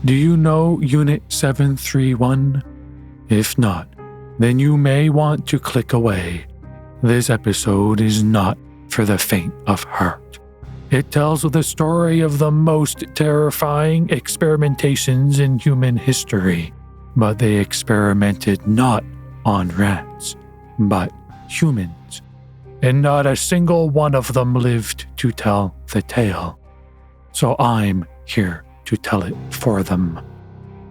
Do you know Unit 731? If not, then you may want to click away. This episode is not for the faint of heart. It tells the story of the most terrifying experimentations in human history, but they experimented not on rats, but humans, and not a single one of them lived to tell the tale. So I'm here to tell it for them.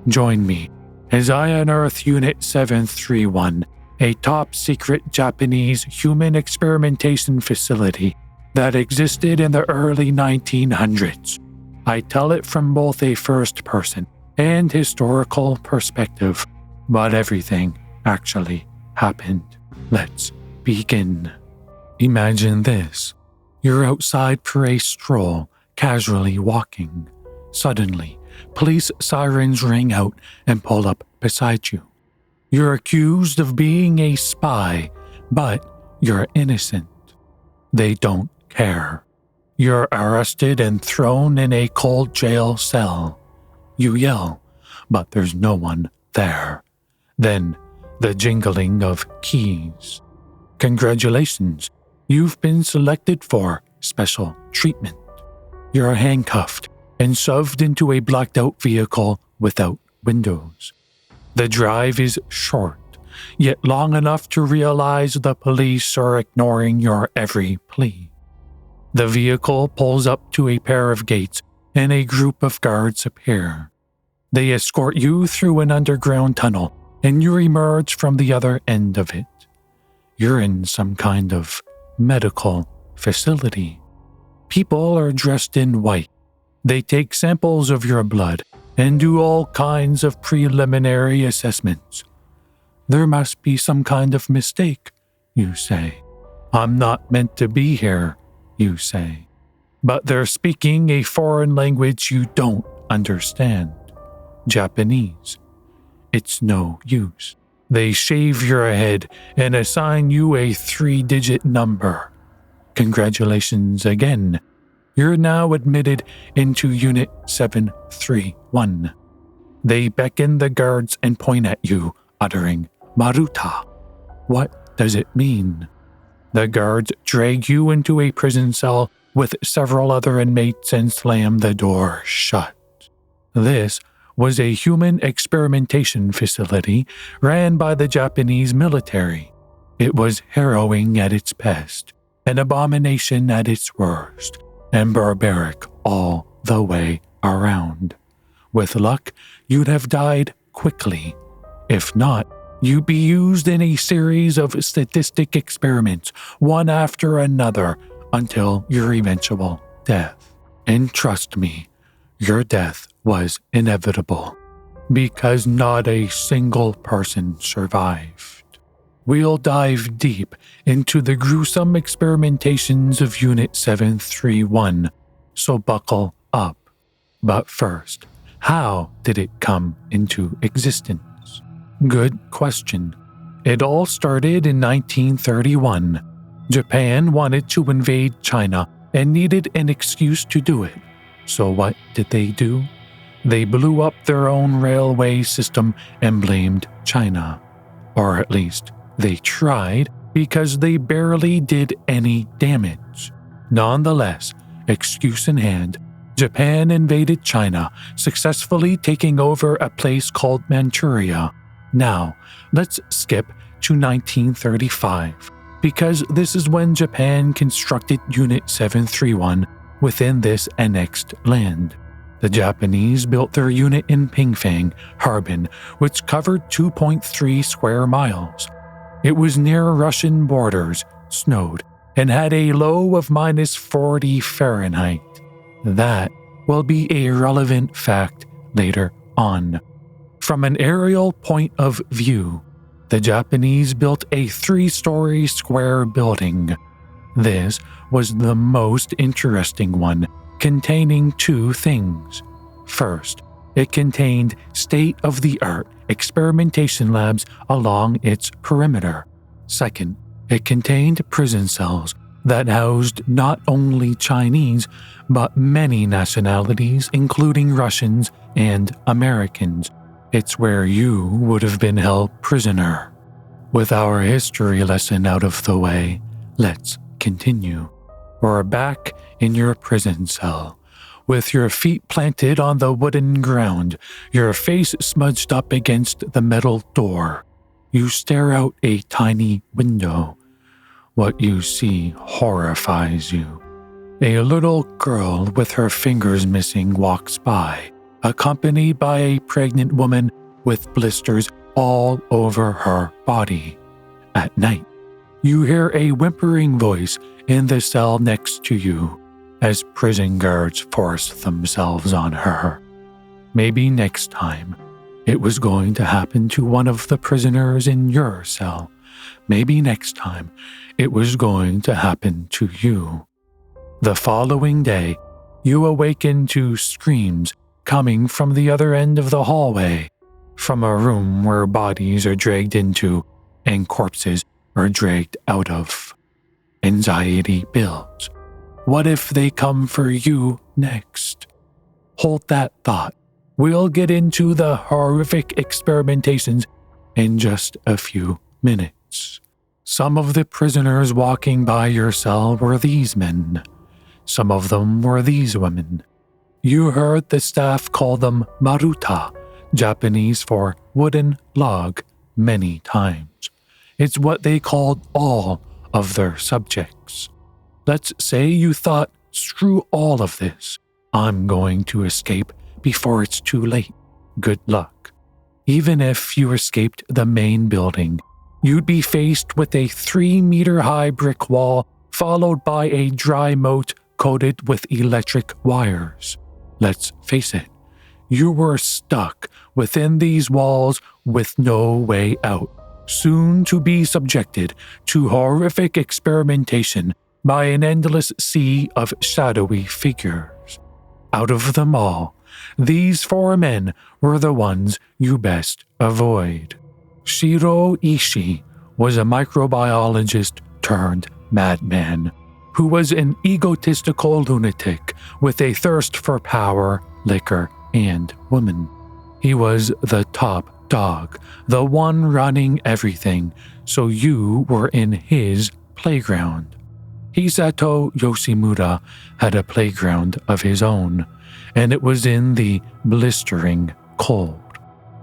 Join me as I unearth Unit 731, a top-secret Japanese human experimentation facility that existed in the early 1900s. I tell it from both a first-person and historical perspective, but everything actually happened. Let's begin. Imagine this. You're outside for a stroll, casually walking. Suddenly, police sirens ring out and pull up beside you. You're accused of being a spy, but you're innocent. They don't care. You're arrested and thrown in a cold jail cell. You yell, but there's no one there. Then, the jingling of keys. Congratulations, you've been selected for special treatment. You're handcuffed and shoved into a blacked-out vehicle without windows. The drive is short, yet long enough to realize the police are ignoring your every plea. The vehicle pulls up to a pair of gates and a group of guards appear. They escort you through an underground tunnel and you emerge from the other end of it. You're in some kind of medical facility. People are dressed in white. They take samples of your blood and do all kinds of preliminary assessments. There must be some kind of mistake, you say. I'm not meant to be here, you say. But they're speaking a foreign language you don't understand. Japanese. It's no use. They shave your head and assign you a 3-digit number. Congratulations again. You're now admitted into Unit 731. They beckon the guards and point at you, uttering Maruta. What does it mean? The guards drag you into a prison cell with several other inmates and slam the door shut. This was a human experimentation facility ran by the Japanese military. It was harrowing at its best, an abomination at its worst, and barbaric all the way around. With luck, you'd have died quickly. If not, you'd be used in a series of statistic experiments, one after another, until your eventual death. And trust me, your death was inevitable, because not a single person survived. We'll dive deep into the gruesome experimentations of Unit 731, so buckle up. But first, how did it come into existence? Good question. It all started in 1931. Japan wanted to invade China and needed an excuse to do it. So what did they do? They blew up their own railway system and blamed China. Or at least, they tried, because they barely did any damage. Nonetheless, excuse in hand, Japan invaded China, successfully taking over a place called Manchuria. Now, let's skip to 1935, because this is when Japan constructed Unit 731 within this annexed land. The Japanese built their unit in Pingfang, Harbin, which covered 2.3 square miles. It was near Russian borders, snowed, and had a low of -40 Fahrenheit. That will be a relevant fact later on. From an aerial point of view, the Japanese built a 3-story square building. This was the most interesting one, containing 2 things. First, it contained state-of-the-art experimentation labs along its perimeter. Second, it contained prison cells that housed not only Chinese, but many nationalities including Russians, and Americans. It's where you would have been held prisoner. With our history lesson out of the way, let's continue. We're back in your prison cell, with your feet planted on the wooden ground, your face smudged up against the metal door. You stare out a tiny window. What you see horrifies you. A little girl with her fingers missing walks by, accompanied by a pregnant woman with blisters all over her body. At night, you hear a whimpering voice in the cell next to you as prison guards force themselves on her. Maybe next time, it was going to happen to one of the prisoners in your cell. Maybe next time, it was going to happen to you. The following day, you awaken to screams coming from the other end of the hallway, from a room where bodies are dragged into and corpses are dragged out of. Anxiety builds. What if they come for you next? Hold that thought. We'll get into the horrific experimentations in just a few minutes. Some of the prisoners walking by your cell were these men. Some of them were these women. You heard the staff call them maruta, Japanese for wooden log, many times. It's what they called all of their subjects. Let's say you thought, screw all of this. I'm going to escape before it's too late. Good luck. Even if you escaped the main building, you'd be faced with a 3-meter-high brick wall followed by a dry moat coated with electric wires. Let's face it, you were stuck within these walls with no way out, soon to be subjected to horrific experimentation by an endless sea of shadowy figures. Out of them all, these 4 men were the ones you best avoid. Shiro Ishii was a microbiologist turned madman who was an egotistical lunatic with a thirst for power, liquor, and women. He was the top dog, the one running everything, so you were in his playground. Hisato Yoshimura had a playground of his own, and it was in the blistering cold.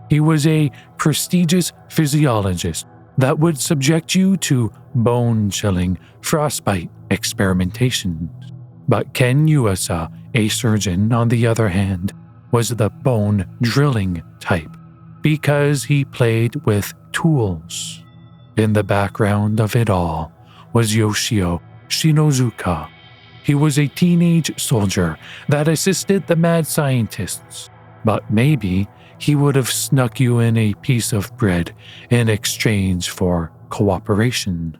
He was a prestigious physiologist that would subject you to bone-chilling frostbite experimentations. But Ken Yuasa, a surgeon, on the other hand, was the bone-drilling type because he played with tools. In the background of it all was Yoshio Shinozuka. He was a teenage soldier that assisted the mad scientists, but maybe he would have snuck you in a piece of bread in exchange for cooperation.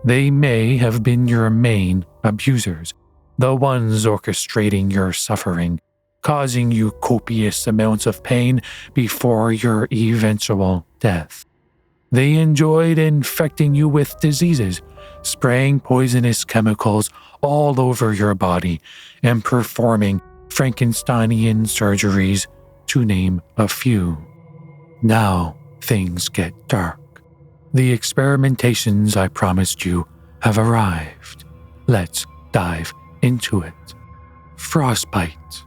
They may have been your main abusers, the ones orchestrating your suffering, causing you copious amounts of pain before your eventual death. They enjoyed infecting you with diseases, spraying poisonous chemicals all over your body, and performing Frankensteinian surgeries, to name a few. Now things get dark. The experimentations I promised you have arrived. Let's dive into it. Frostbite.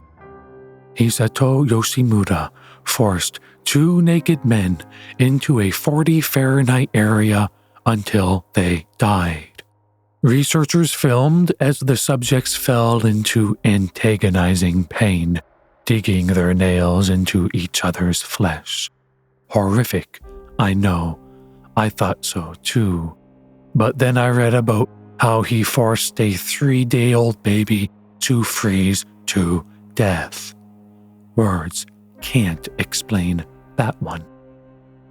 Hisato Yoshimura forced 2 naked men into a 40 Fahrenheit area until they died. Researchers filmed as the subjects fell into antagonizing pain, digging their nails into each other's flesh. Horrific, I know. I thought so too. But then I read about how he forced a 3-day-old baby to freeze to death. Words can't explain that one.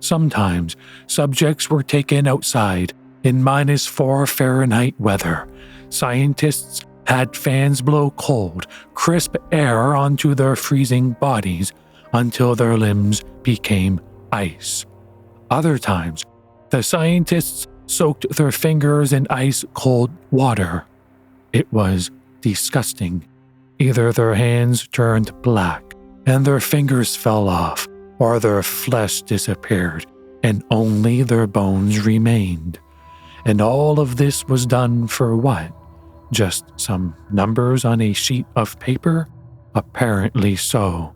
Sometimes subjects were taken outside in -4 Fahrenheit weather. Scientists had fans blow cold, crisp air onto their freezing bodies until their limbs became ice. Other times, the scientists soaked their fingers in ice-cold water. It was disgusting. Either their hands turned black, and their fingers fell off, or their flesh disappeared, and only their bones remained. And all of this was done for what? Just some numbers on a sheet of paper? Apparently so.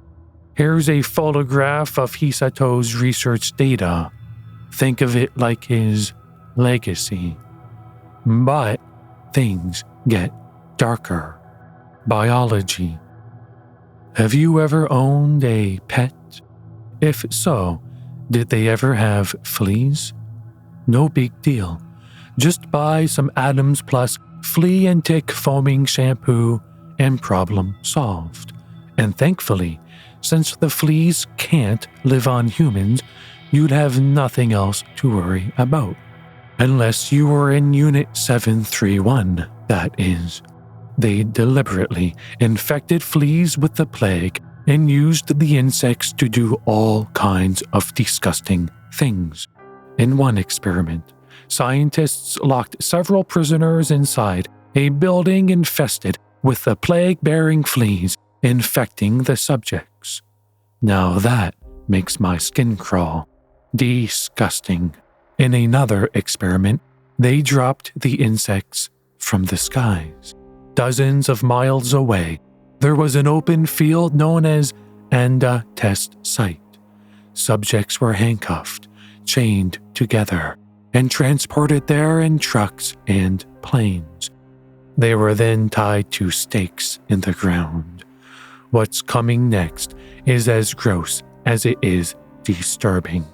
Here's a photograph of Hisato's research data. Think of it like his legacy. But things get darker. Biology. Have you ever owned a pet? If so, did they ever have fleas? No big deal. Just buy some Adams Plus flea and tick foaming shampoo and problem solved. And thankfully, since the fleas can't live on humans, you'd have nothing else to worry about. Unless you were in Unit 731, that is. They deliberately infected fleas with the plague and used the insects to do all kinds of disgusting things. In one experiment, scientists locked several prisoners inside a building infested with the plague-bearing fleas infecting the subjects. Now that makes my skin crawl. Disgusting. In another experiment, they dropped the insects from the skies. Dozens of miles away, there was an open field known as Anda Test Site. Subjects were handcuffed, chained together, and transported there in trucks and planes. They were then tied to stakes in the ground. What's coming next is as gross as it is disturbing.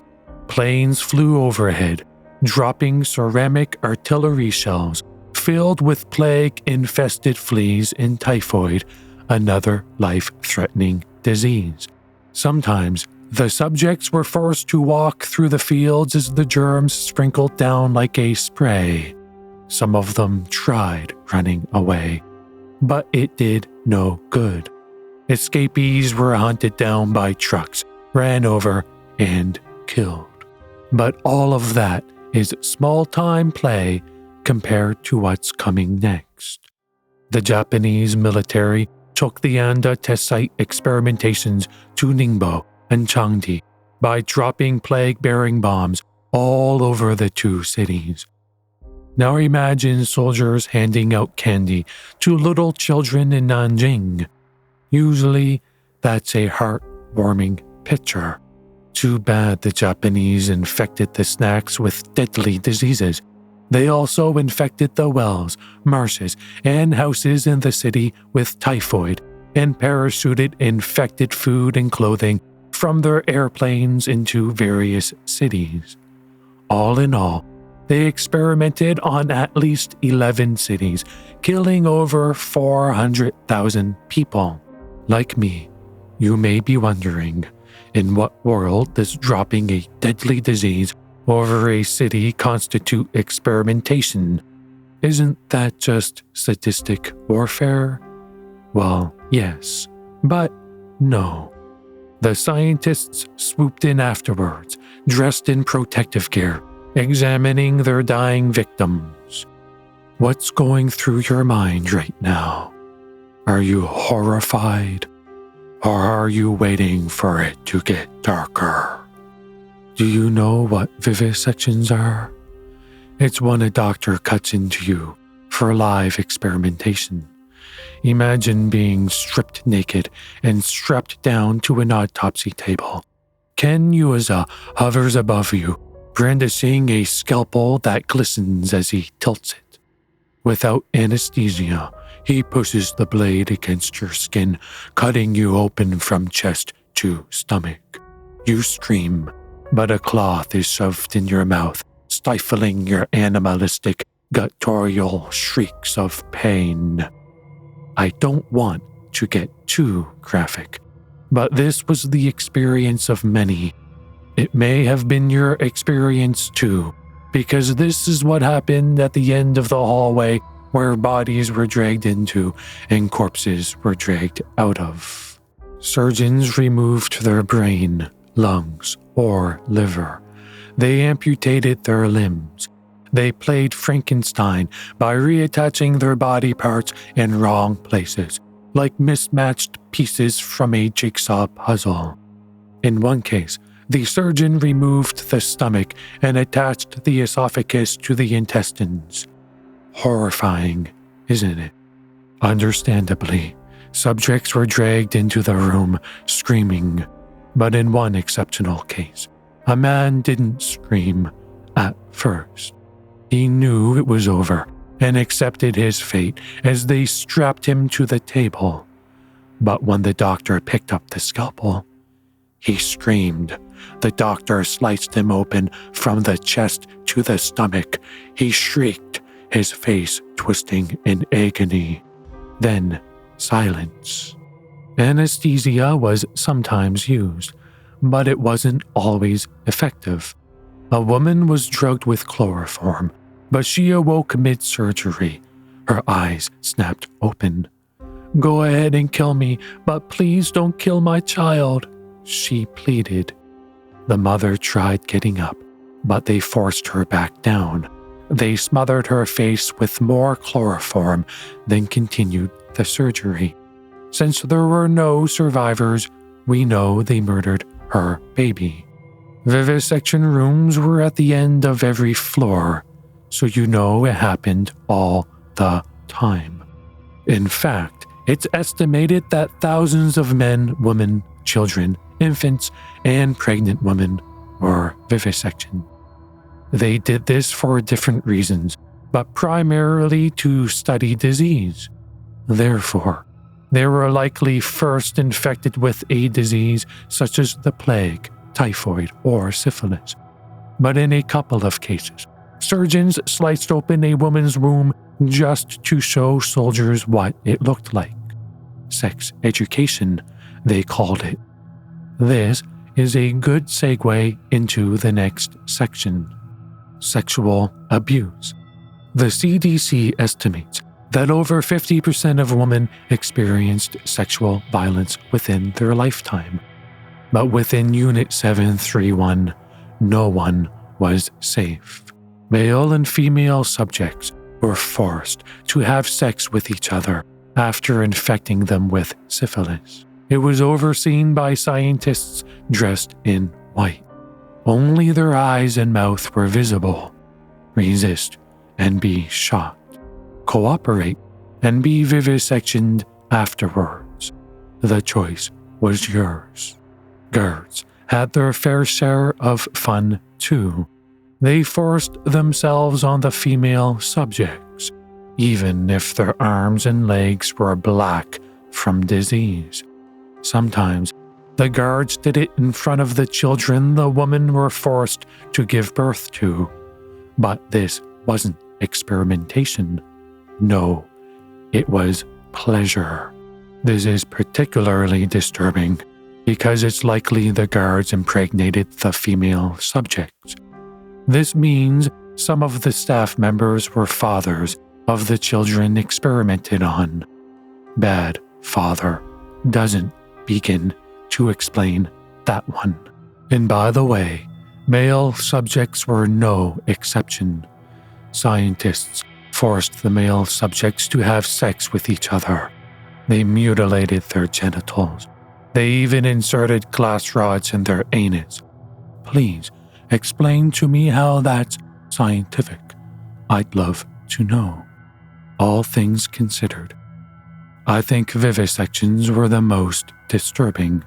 Planes flew overhead, dropping ceramic artillery shells filled with plague-infested fleas and typhoid, another life-threatening disease. Sometimes, the subjects were forced to walk through the fields as the germs sprinkled down like a spray. Some of them tried running away, but it did no good. Escapees were hunted down by trucks, ran over, and killed. But all of that is small-time play compared to what's coming next. The Japanese military took the Anda test site experimentations to Ningbo and Changde by dropping plague-bearing bombs all over the two cities. Now imagine soldiers handing out candy to little children in Nanjing. Usually, that's a heartwarming picture. Too bad the Japanese infected the snacks with deadly diseases. They also infected the wells, marshes, and houses in the city with typhoid and parachuted infected food and clothing from their airplanes into various cities. All in all, they experimented on at least 11 cities, killing over 400,000 people. Like me, you may be wondering, in what world does dropping a deadly disease over a city constitute experimentation? Isn't that just sadistic warfare? Well, yes, but no. The scientists swooped in afterwards, dressed in protective gear, examining their dying victims. What's going through your mind right now? Are you horrified? Or are you waiting for it to get darker? Do you know what vivisections are? It's when a doctor cuts into you for live experimentation. Imagine being stripped naked and strapped down to an autopsy table. Ken Ueza hovers above you, brandishing a scalpel that glistens as he tilts it. Without anesthesia, he pushes the blade against your skin, cutting you open from chest to stomach. You scream, but a cloth is shoved in your mouth, stifling your animalistic, guttural shrieks of pain. I don't want to get too graphic, but this was the experience of many. It may have been your experience too, because this is what happened at the end of the hallway where bodies were dragged into and corpses were dragged out of. Surgeons removed their brain, lungs, or liver. They amputated their limbs. They played Frankenstein by reattaching their body parts in wrong places, like mismatched pieces from a jigsaw puzzle. In one case, the surgeon removed the stomach and attached the esophagus to the intestines. Horrifying, isn't it? Understandably, subjects were dragged into the room, screaming. But in one exceptional case, a man didn't scream at first. He knew it was over and accepted his fate as they strapped him to the table. But when the doctor picked up the scalpel, he screamed. The doctor sliced him open from the chest to the stomach. He shrieked, his face twisting in agony. Then silence. Anesthesia was sometimes used, but it wasn't always effective. A woman was drugged with chloroform, but she awoke mid-surgery. Her eyes snapped open. "Go ahead and kill me, but please don't kill my child," she pleaded. The mother tried getting up, but they forced her back down. They smothered her face with more chloroform, then continued the surgery. Since there were no survivors, we know they murdered her baby. Vivisection rooms were at the end of every floor, so you know it happened all the time. In fact, it's estimated that thousands of men, women, children, infants, and pregnant women were vivisected. They did this for different reasons, but primarily to study disease. Therefore, they were likely first infected with a disease such as the plague, typhoid, or syphilis. But in a couple of cases, surgeons sliced open a woman's womb just to show soldiers what it looked like. Sex education, they called it. This is a good segue into the next section. Sexual abuse. The CDC estimates that over 50% of women experienced sexual violence within their lifetime. But within Unit 731, no one was safe. Male and female subjects were forced to have sex with each other after infecting them with syphilis. It was overseen by scientists dressed in white. Only their eyes and mouth were visible. Resist and be shot. Cooperate and be vivisectioned afterwards. The choice was yours. Guards had their fair share of fun too. They forced themselves on the female subjects, even if their arms and legs were black from disease. Sometimes the guards did it in front of the children the women were forced to give birth to. But this wasn't experimentation. No, it was pleasure. This is particularly disturbing because it's likely the guards impregnated the female subjects. This means some of the staff members were fathers of the children experimented on. Bad father doesn't begin to explain that one. And by the way, male subjects were no exception. Scientists forced the male subjects to have sex with each other. They mutilated their genitals. They even inserted glass rods in their anus. Please explain to me how that's scientific. I'd love to know. All things considered, I think vivisections were the most disturbing,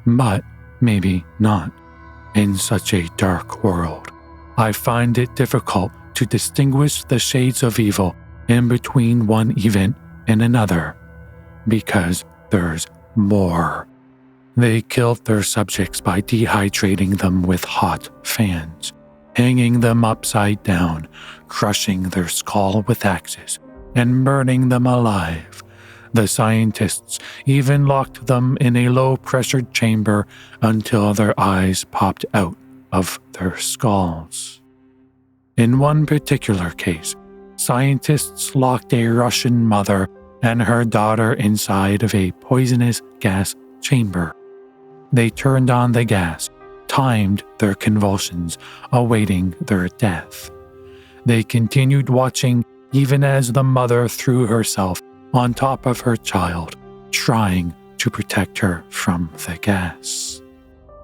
but maybe not. In such a dark world, I find it difficult to distinguish the shades of evil in between one event and another, because there's more. They killed their subjects by dehydrating them with hot fans, hanging them upside down, crushing their skull with axes, and burning them alive. The scientists even locked them in a low-pressured chamber until their eyes popped out of their skulls. In one particular case, scientists locked a Russian mother and her daughter inside of a poisonous gas chamber. They turned on the gas, timed their convulsions, awaiting their death. They continued watching even as the mother threw herself on top of her child, trying to protect her from the gas.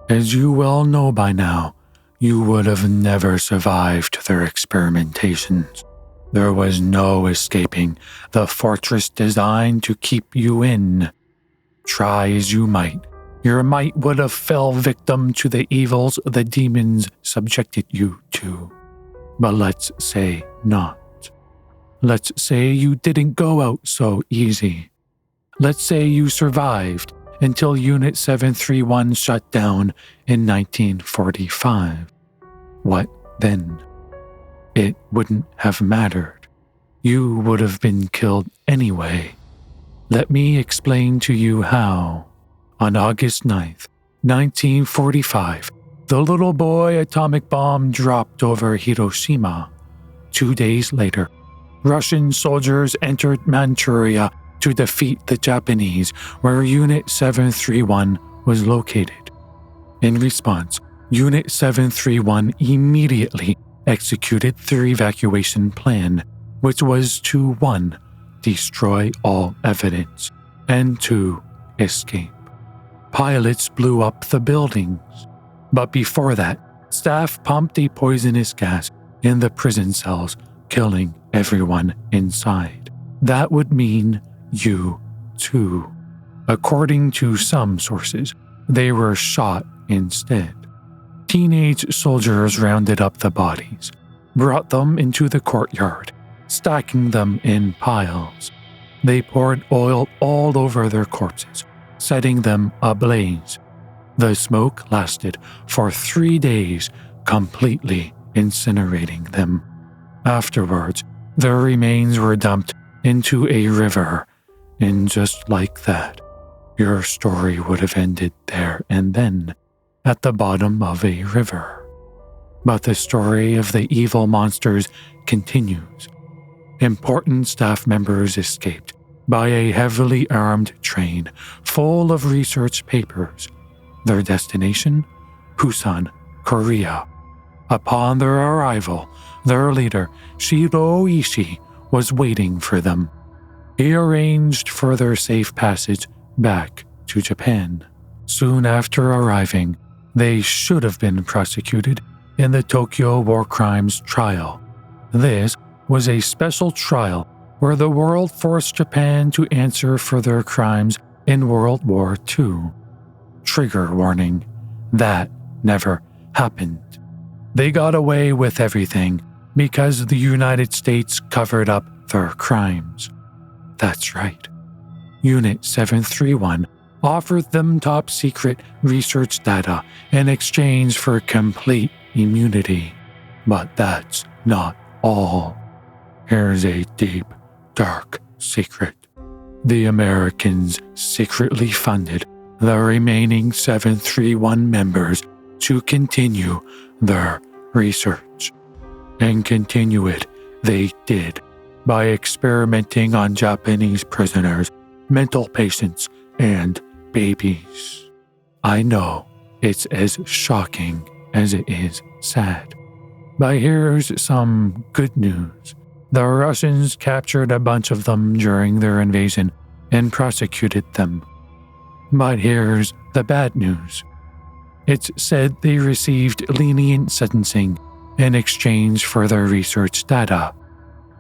As you well know by now, you would have never survived their experimentations. There was no escaping the fortress designed to keep you in. Try as you might, your might would have fell victim to the evils the demons subjected you to. But let's say not. Let's say you didn't go out so easy. Let's say you survived until Unit 731 shut down in 1945. What then? It wouldn't have mattered. You would have been killed anyway. Let me explain to you how. On August 9th, 1945, the little boy atomic bomb dropped over Hiroshima. 2 days later, Russian soldiers entered Manchuria to defeat the Japanese, where Unit 731 was located. In response, Unit 731 immediately executed their evacuation plan, which was to 1. Destroy all evidence, and 2. Escape. Pilots blew up the buildings. But before that, staff pumped a poisonous gas in the prison cells, killing everyone inside. That would mean you too. According to some sources, they were shot instead. Teenage soldiers rounded up the bodies, brought them into the courtyard, stacking them in piles. They poured oil all over their corpses, setting them ablaze. The smoke lasted for 3 days, completely incinerating them. Afterwards, their remains were dumped into a river, and just like that, your story would have ended there and then, at the bottom of a river. But the story of the evil monsters continues. Important staff members escaped by a heavily armed train full of research papers. Their destination? Busan, Korea. Upon their arrival, their leader, Shiro Ishii, was waiting for them. He arranged for their safe passage back to Japan. Soon after arriving, they should have been prosecuted in the Tokyo War Crimes trial. This was a special trial where the world forced Japan to answer for their crimes in World War II. Trigger warning, that never happened. They got away with everything because the United States covered up their crimes. That's right. Unit 731 offered them top-secret research data in exchange for complete immunity. But that's not all. Here's a deep, dark secret. The Americans secretly funded the remaining 731 members to continue their research. And continue it they did by experimenting on Japanese prisoners, mental patients, and babies. I know it's as shocking as it is sad. But here's some good news. The Russians captured a bunch of them during their invasion and prosecuted them. But here's the bad news. It's said they received lenient sentencing in exchange for their research data.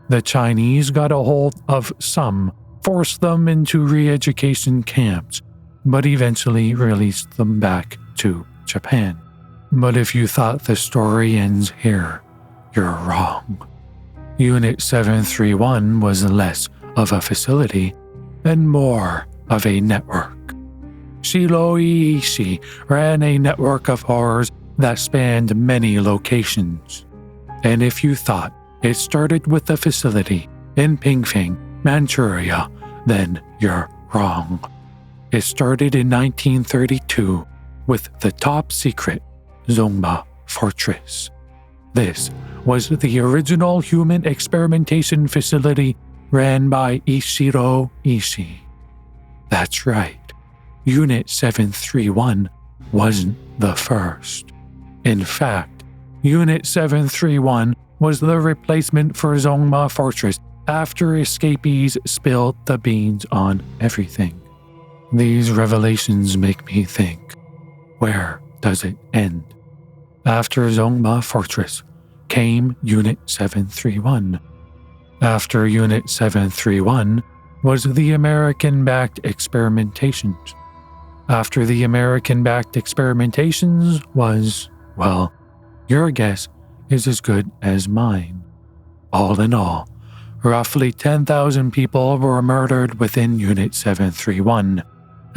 The Chinese got a hold of some, forced them into re-education camps, but eventually released them back to Japan. But if you thought the story ends here, you're wrong. Unit 731 was less of a facility and more of a network. Shiro Ishii ran a network of horrors that spanned many locations. And if you thought it started with the facility in Pingfing, Manchuria, then you're wrong. It started in 1932 with the top-secret Zongba Fortress. This was the original human experimentation facility ran by Ishiro Ishii. That's right. Unit 731 wasn't the first. In fact, Unit 731 was the replacement for Zongba Fortress after escapees spilled the beans on everything. These revelations make me think, where does it end? After Zongma Fortress came Unit 731. After Unit 731 was the American-backed experimentations. After the American-backed experimentations was, well, your guess is as good as mine. All in all, roughly 10,000 people were murdered within Unit 731.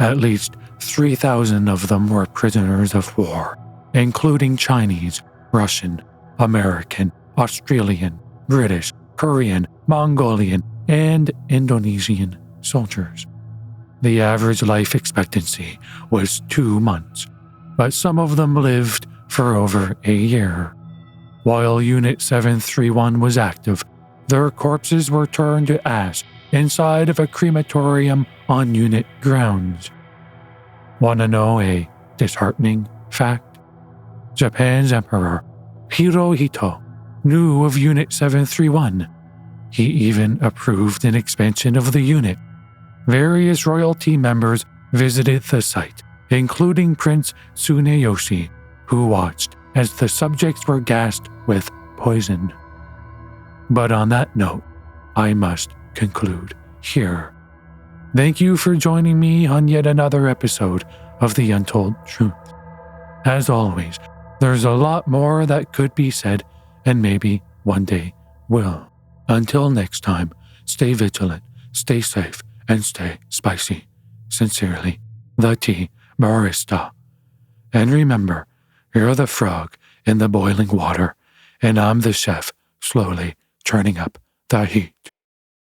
At least 3,000 of them were prisoners of war, including Chinese, Russian, American, Australian, British, Korean, Mongolian, and Indonesian soldiers. The average life expectancy was 2 months, but some of them lived for over a year. While Unit 731 was active, their corpses were turned to ash inside of a crematorium on unit grounds. Want to know a disheartening fact? Japan's Emperor Hirohito knew of Unit 731. He even approved an expansion of the unit. Various royalty members visited the site, including Prince Tsuneyoshi, who watched as the subjects were gassed with poison. But on that note, I must conclude here. Thank you for joining me on yet another episode of The Untold Truth. As always, there's a lot more that could be said, and maybe one day will. Until next time, stay vigilant, stay safe, and stay spicy. Sincerely, the Tea Barista. And remember, you're the frog in the boiling water, and I'm the chef slowly turning up the heat.